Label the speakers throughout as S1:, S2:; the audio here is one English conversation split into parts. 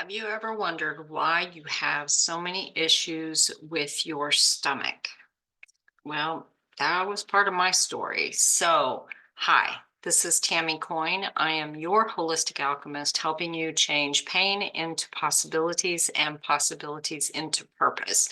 S1: Have you ever wondered why you have so many issues with your stomach? Well, that was part of my story. So, hi, this is Tammy Coin. I am your holistic alchemist, helping you change pain into possibilities and possibilities into purpose.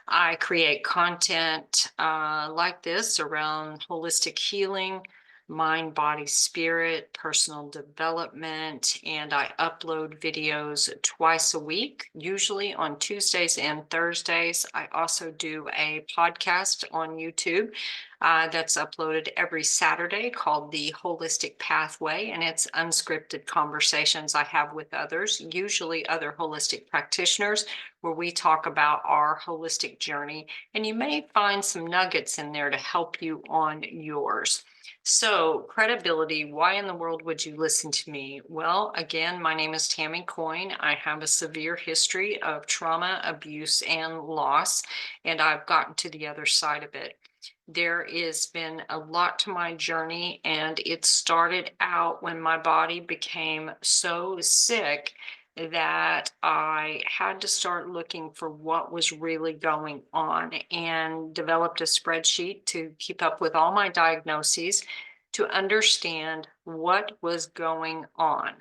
S1: I create content like this around holistic healing, mind, body, spirit, personal development, and I upload videos twice a week, usually on Tuesdays and Thursdays. I also do a podcast on YouTube that's uploaded every Saturday called The Holistic Pathway, and it's unscripted conversations I have with others, usually other holistic practitioners, where we talk about our holistic journey, and you may find some nuggets in there to help you on yours. So, credibility, why in the world would you listen to me? Well, again, my name is Tammy Coin. I have a severe history of trauma, abuse, and loss, and I've gotten to the other side of it. There has been a lot to my journey, and it started out when my body became so sick that I had to start looking for what was really going on and developed a spreadsheet to keep up with all my diagnoses to understand what was going on.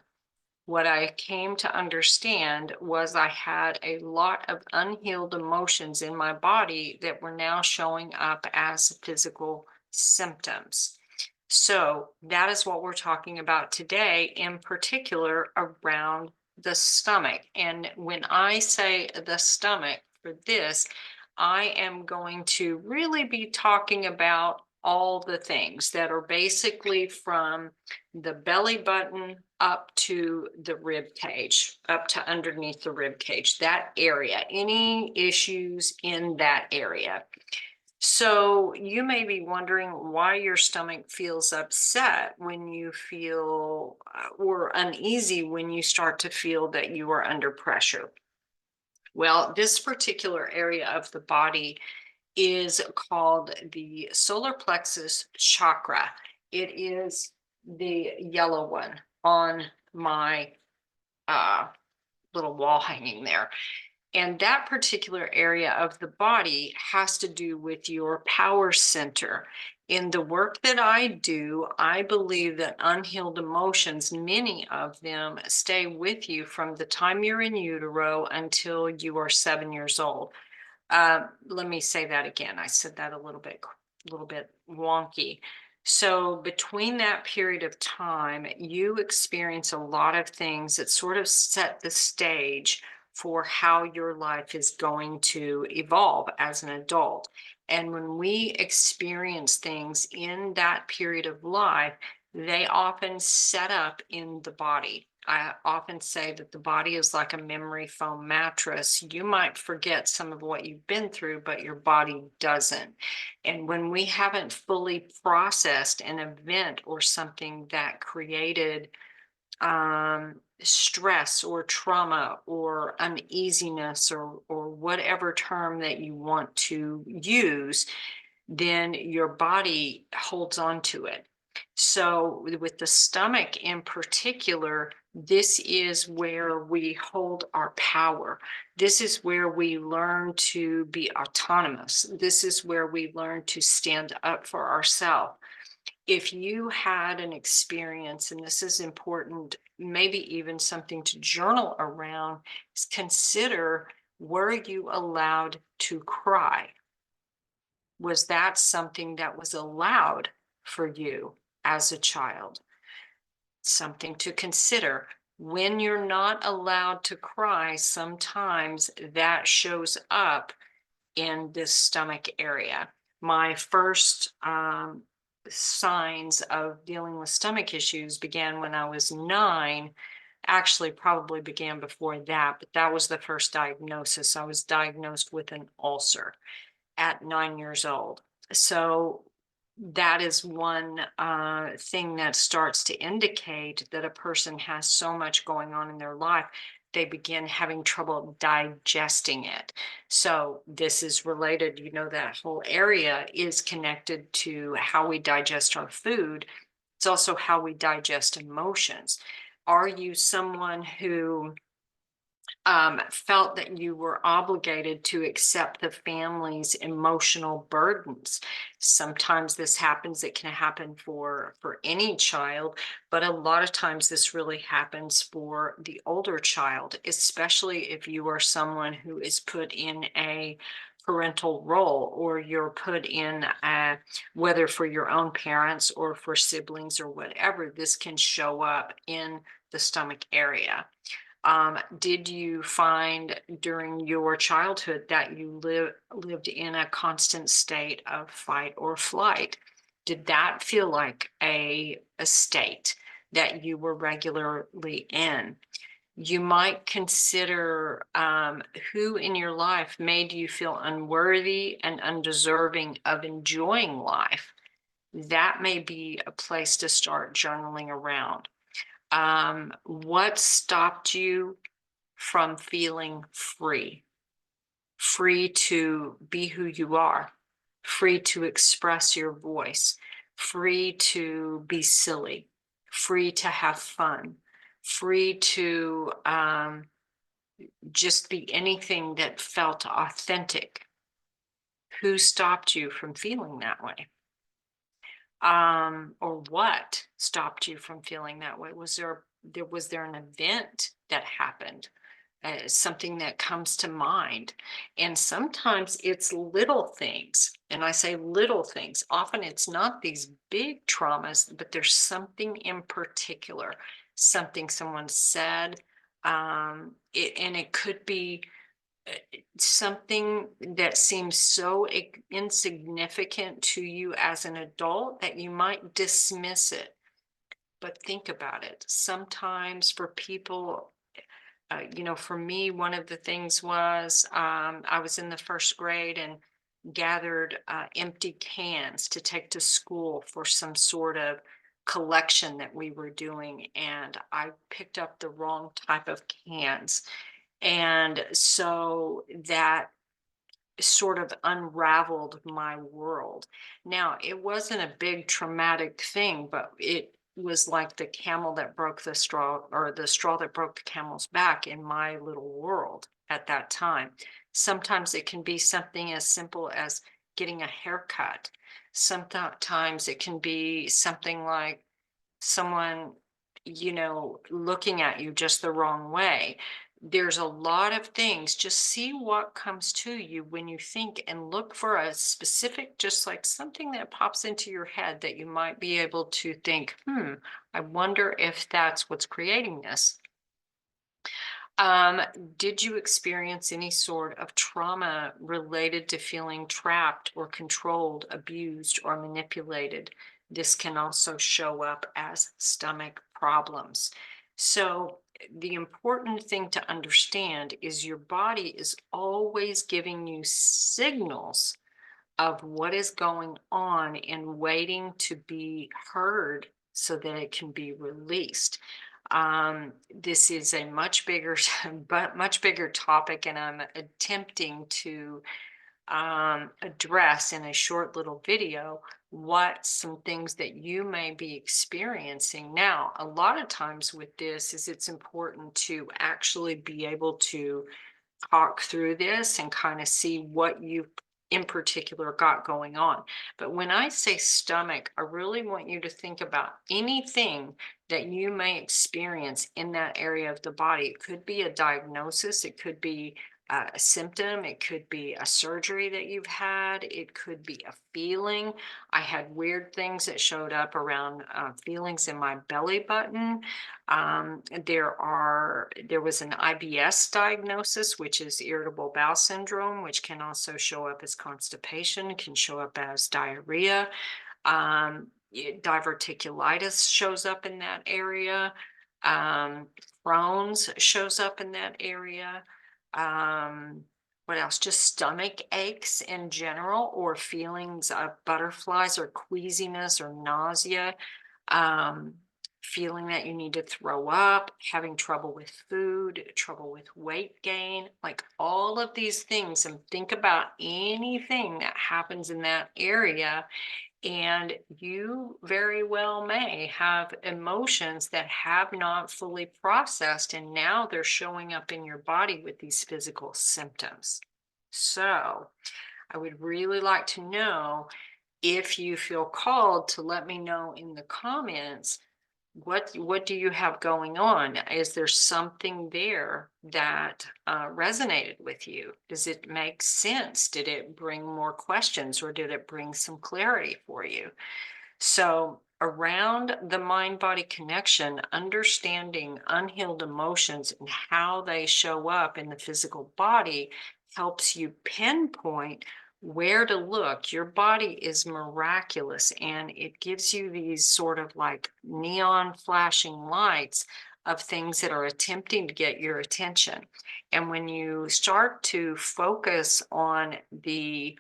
S1: What I came to understand was I had a lot of unhealed emotions in my body that were now showing up as physical symptoms. So that is what we're talking about today, in particular around the stomach. And when I say the stomach for this, I am going to really be talking about all the things that are basically from the belly button up to the rib cage, up to underneath the rib cage, that area, any issues in that area. So you may be wondering why your stomach feels upset when you feel or uneasy when you start to feel that you are under pressure. Well, this particular area of the body is called the solar plexus chakra. It is the yellow one on my uh, little wall hanging there. And that particular area of the body has to do with your power center. In the work that I do, I believe that unhealed emotions, many of them stay with you from the time you're in utero until you are 7 years old. Let me say that again. I said that a little bit wonky. So between that period of time, you experience a lot of things that sort of set the stage for how your life is going to evolve as an adult. And when we experience things in that period of life, they often set up in the body. I often say that the body is like a memory foam mattress. You might forget some of what you've been through, but your body doesn't. And when we haven't fully processed an event or something that created stress or trauma or uneasiness or whatever term that you want to use, then your body holds on to it. So with the stomach in particular, this is where we hold our power. This is where we learn to be autonomous. This is where we learn to stand up for ourselves. If you had an experience, and this is important, maybe even something to journal around, is consider, were you allowed to cry? Was that something that was allowed for you as a child? Something to consider. When you're not allowed to cry, sometimes that shows up in this stomach area. My first signs of dealing with stomach issues began when I was 9. Actually, probably began before that, but that was the first diagnosis. I was diagnosed with an ulcer at 9 years old. So that is one thing that starts to indicate that a person has so much going on in their life, they begin having trouble digesting it. So this is related, that whole area is connected to how we digest our food. It's also how we digest emotions. Are you someone who felt that you were obligated to accept the family's emotional burdens. Sometimes this happens, it can happen for any child, but a lot of times this really happens for the older child, especially if you are someone who is put in a parental role, or you're put in whether for your own parents or for siblings or whatever. This can show up in the stomach area. Did you find during your childhood that you lived in a constant state of fight or flight? Did that feel like a state that you were regularly in? You might consider who in your life made you feel unworthy and undeserving of enjoying life. That may be a place to start journaling around. What stopped you from feeling free? Free to be who you are, free to express your voice, free to be silly, free to have fun, free to just be anything that felt authentic. Who stopped you from feeling that way? Or what stopped you from feeling that way? Was there an event that happened? Something that comes to mind. And sometimes it's little things. And I say little things. Often it's not these big traumas, but there's something in particular, something someone said. And it could be something that seems so insignificant to you as an adult that you might dismiss it. But think about it. Sometimes for people, for me, one of the things was I was in the first grade and gathered empty cans to take to school for some sort of collection that we were doing. And I picked up the wrong type of cans. And so that sort of unraveled my world. Now, it wasn't a big traumatic thing, but it was like the camel that broke the straw, or the straw that broke the camel's back in my little world at that time. Sometimes it can be something as simple as getting a haircut. Sometimes it can be something like someone, looking at you just the wrong way. There's a lot of things. Just see what comes to you when you think, and look for a specific, just like something that pops into your head that you might be able to think, I wonder if that's what's creating this. Um, did you experience any sort of trauma related to feeling trapped or controlled, abused, or manipulated? This can also show up as stomach problems. So, the important thing to understand is your body is always giving you signals of what is going on and waiting to be heard so that it can be released. This is a much bigger, but much bigger topic, and I'm attempting to address in a short little video what some things that you may be experiencing. Now, a lot of times with this is it's important to actually be able to talk through this and kind of see what you in particular got going on. But when I say stomach, I really want you to think about anything that you may experience in that area of the body. It could be a diagnosis, it could be a symptom, it could be a surgery that you've had, it could be a feeling. I had weird things that showed up around feelings in my belly button. There was an IBS diagnosis, which is irritable bowel syndrome, which can also show up as constipation, can show up as diarrhea. Diverticulitis shows up in that area. Crohn's shows up in that area. What else? Just stomach aches in general, or feelings of butterflies or queasiness or nausea. Feeling that you need to throw up, having trouble with food, trouble with weight gain, like all of these things. And think about anything that happens in that area. And you very well may have emotions that have not fully processed, and now they're showing up in your body with these physical symptoms. So, I would really like to know if you feel called to let me know in the comments what do you have going on? Is there something there that resonated with you? Does it make sense? Did it bring more questions, or did it bring some clarity for you? So, around the mind body connection, understanding unhealed emotions and how they show up in the physical body helps you pinpoint where to look. Your body is miraculous, and it gives you these sort of like neon flashing lights of things that are attempting to get your attention. And when you start to focus on the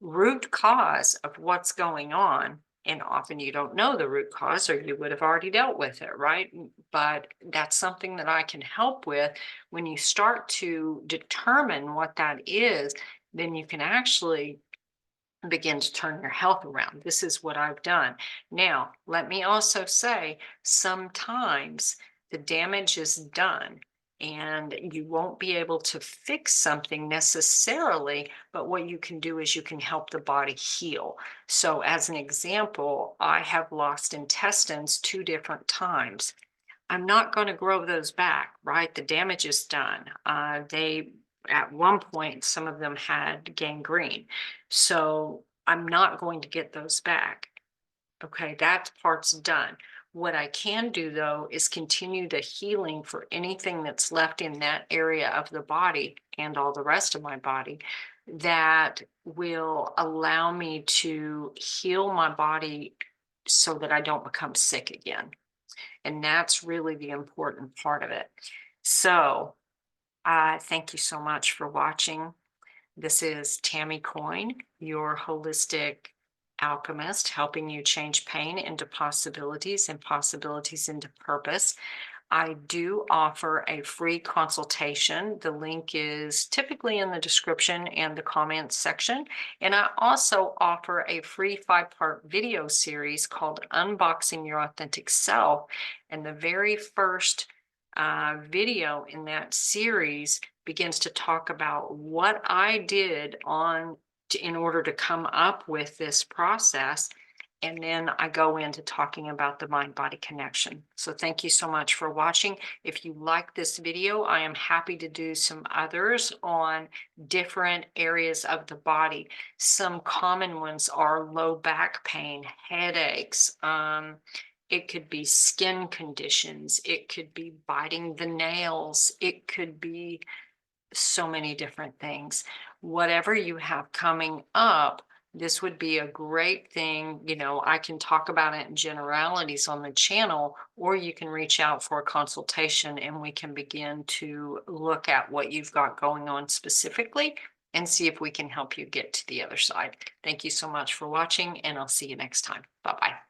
S1: root cause of what's going on, and often you don't know the root cause or you would have already dealt with it, right? But that's something that I can help with. When you start to determine what that is, then you can actually begin to turn your health around. This is what I've done. Now, let me also say, sometimes the damage is done and you won't be able to fix something necessarily, but what you can do is you can help the body heal. So, as an example, I have lost intestines 2 different times. I'm not going to grow those back, right? The damage is done. They, at one point, some of them had gangrene. So I'm not going to get those back. Okay, that part's done. What I can do, though, is continue the healing for anything that's left in that area of the body and all the rest of my body that will allow me to heal my body so that I don't become sick again. And that's really the important part of it. So, thank you so much for watching. This is Tammy Coin, your holistic alchemist, helping you change pain into possibilities and possibilities into purpose. I do offer a free consultation. The link is typically in the description and the comments section. And I also offer a free 5-part video series called Unboxing Your Authentic Self. And the very first video in that series begins to talk about what I did in order to come up with this process. And then I go into talking about the mind-body connection. So thank you so much for watching. If you like this video, I am happy to do some others on different areas of the body. Some common ones are low back pain, headaches. It could be skin conditions. It could be biting the nails. It could be so many different things. Whatever you have coming up, this would be a great thing. I can talk about it in generalities on the channel, or you can reach out for a consultation and we can begin to look at what you've got going on specifically and see if we can help you get to the other side. Thank you so much for watching, and I'll see you next time. Bye-bye.